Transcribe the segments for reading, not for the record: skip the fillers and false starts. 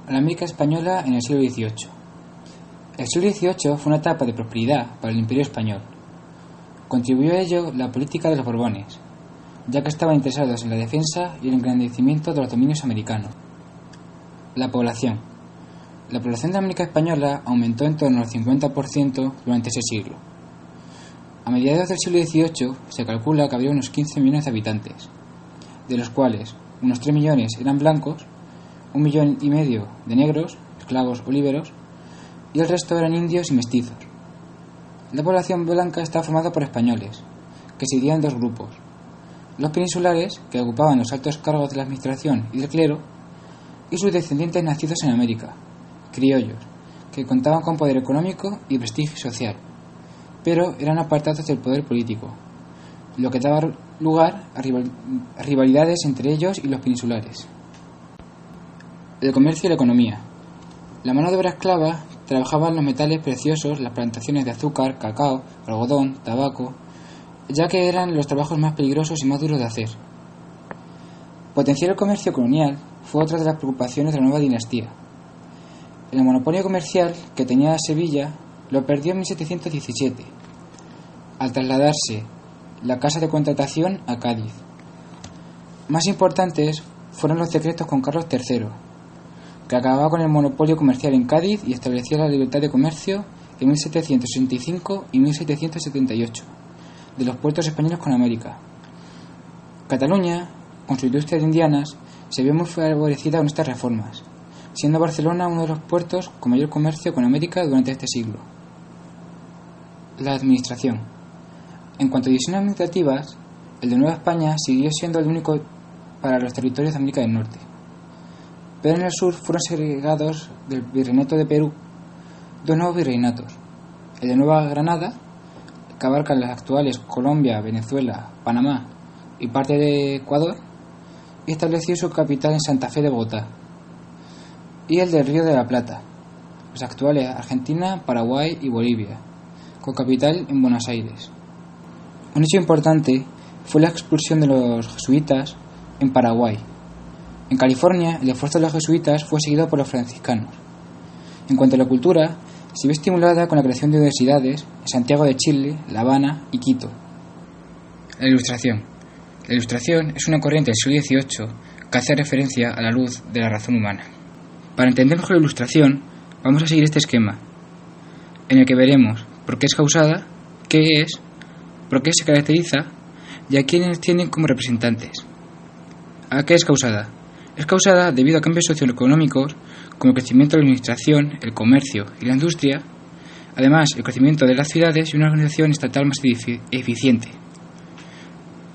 a la América española en el siglo XVIII. El siglo XVIII fue una etapa de prosperidad para el Imperio español. Contribuyó a ello la política de los Borbones, ya que estaban interesados en la defensa y el engrandecimiento de los dominios americanos. La población. La población de América española aumentó en torno al 50% durante ese siglo. A mediados del siglo XVIII se calcula que había unos 15 millones de habitantes, de los cuales unos 3 millones eran blancos, 1,5 millones de negros, esclavos o liberos, y el resto eran indios y mestizos. La población blanca estaba formada por españoles, que se dividían en dos grupos: los peninsulares, que ocupaban los altos cargos de la administración y del clero, y sus descendientes nacidos en América, criollos, que contaban con poder económico y prestigio social, pero eran apartados del poder político, lo que daba lugar a rivalidades entre ellos y los peninsulares. El comercio y la economía. La mano de obra esclava trabajaba en los metales preciosos, las plantaciones de azúcar, cacao, algodón, tabaco, ya que eran los trabajos más peligrosos y más duros de hacer. Potenciar el comercio colonial fue otra de las preocupaciones de la nueva dinastía. El monopolio comercial que tenía Sevilla lo perdió en 1717, al trasladarse la casa de contratación a Cádiz. Más importantes fueron los decretos con Carlos III, que acababa con el monopolio comercial en Cádiz y establecía la libertad de comercio en 1765 y 1778 de los puertos españoles con América. Cataluña, con su industria de indianas, se vio muy favorecida con estas reformas, siendo Barcelona uno de los puertos con mayor comercio con América durante este siglo. La administración. En cuanto a divisiones administrativas, el de Nueva España siguió siendo el único para los territorios de América del Norte, pero en el sur fueron segregados del Virreinato de Perú dos nuevos virreinatos: el de Nueva Granada, que abarca las actuales Colombia, Venezuela, Panamá y parte de Ecuador, y estableció su capital en Santa Fe de Bogotá, y el del Río de la Plata, las actuales Argentina, Paraguay y Bolivia, con capital en Buenos Aires. Un hecho importante fue la expulsión de los jesuitas en Paraguay. En California, el esfuerzo de los jesuitas fue seguido por los franciscanos. En cuanto a la cultura, se vio estimulada con la creación de universidades en Santiago de Chile, La Habana y Quito. La Ilustración. La Ilustración es una corriente del siglo XVIII que hace referencia a la luz de la razón humana. Para entender mejor la Ilustración, vamos a seguir este esquema, en el que veremos por qué es causada, qué es, por qué se caracteriza y a quiénes tienen como representantes. ¿A qué es causada? Es causada debido a cambios socioeconómicos como el crecimiento de la administración, el comercio y la industria, además el crecimiento de las ciudades y una organización estatal más eficiente,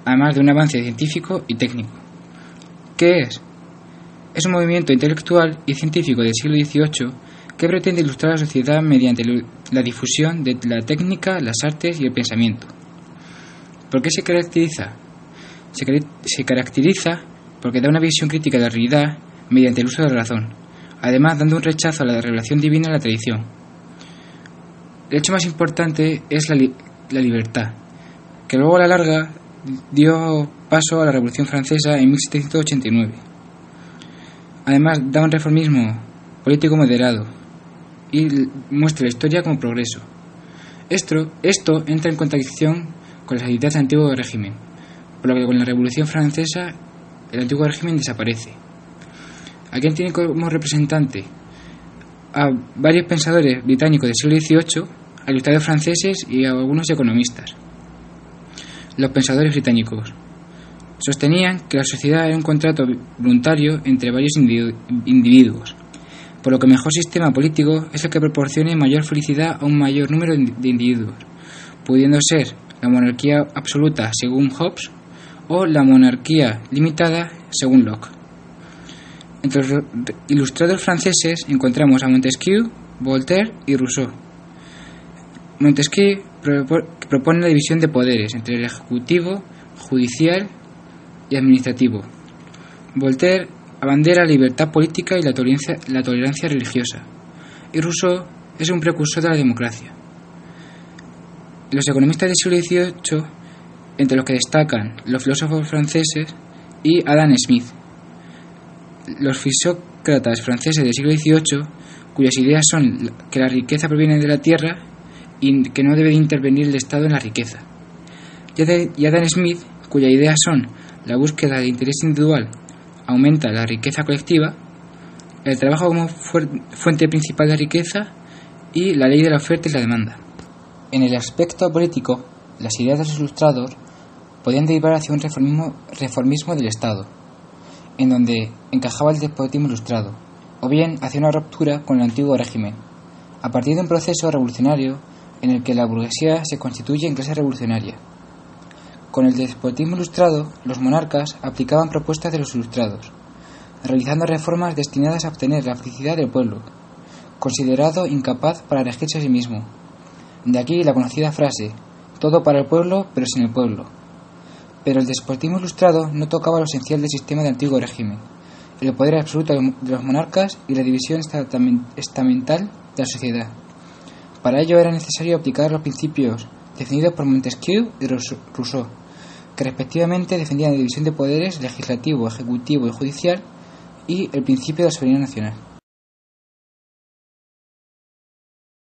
además de un avance científico y técnico. ¿Qué es? Es un movimiento intelectual y científico del siglo XVIII que pretende ilustrar a la sociedad mediante la difusión de la técnica, las artes y el pensamiento. ¿Por qué se caracteriza? Se caracteriza porque da una visión crítica de la realidad mediante el uso de la razón, además dando un rechazo a la revelación divina en la tradición. El hecho más importante es la libertad, que luego a la larga dio paso a la Revolución Francesa en 1789. Además da un reformismo político moderado y muestra la historia como progreso. Esto entra en contradicción con las ideas del antiguo régimen, por lo que con la Revolución Francesa el antiguo régimen desaparece. ¿A quién tiene como representante? A varios pensadores británicos del siglo XVIII, a ilustradores franceses y a algunos economistas. Los pensadores británicos sostenían que la sociedad era un contrato voluntario entre varios individuos, por lo que el mejor sistema político es el que proporcione mayor felicidad a un mayor número de individuos, pudiendo ser la monarquía absoluta según Hobbes o la monarquía limitada según Locke. Entre los ilustradores franceses encontramos a Montesquieu, Voltaire y Rousseau. Montesquieu propone la división de poderes entre el ejecutivo, judicial y administrativo. Voltaire abandera la libertad política y la tolerancia religiosa, y Rousseau es un precursor de la democracia. Los economistas del siglo XVIII, entre los que destacan los filósofos franceses y Adam Smith, los aristócratas franceses del siglo XVIII, cuyas ideas son que la riqueza proviene de la tierra y que no debe intervenir el Estado en la riqueza. Y Adam Smith, cuyas ideas son la búsqueda de interés individual aumenta la riqueza colectiva, el trabajo como fuente principal de riqueza y la ley de la oferta y la demanda. En el aspecto político, las ideas de los ilustrados podían derivar hacia un reformismo del Estado, en donde encajaba el despotismo ilustrado, o bien hacia una ruptura con el antiguo régimen, a partir de un proceso revolucionario en el que la burguesía se constituye en clase revolucionaria. Con el despotismo ilustrado, los monarcas aplicaban propuestas de los ilustrados, realizando reformas destinadas a obtener la felicidad del pueblo, considerado incapaz para elegirse a sí mismo. De aquí la conocida frase, todo para el pueblo, pero sin el pueblo. Pero el despotismo ilustrado no tocaba lo esencial del sistema del antiguo régimen, el poder absoluto de los monarcas y la división estamental de la sociedad. Para ello era necesario aplicar los principios definidos por Montesquieu y Rousseau, que respectivamente defendían la división de poderes legislativo, ejecutivo y judicial y el principio de la soberanía nacional.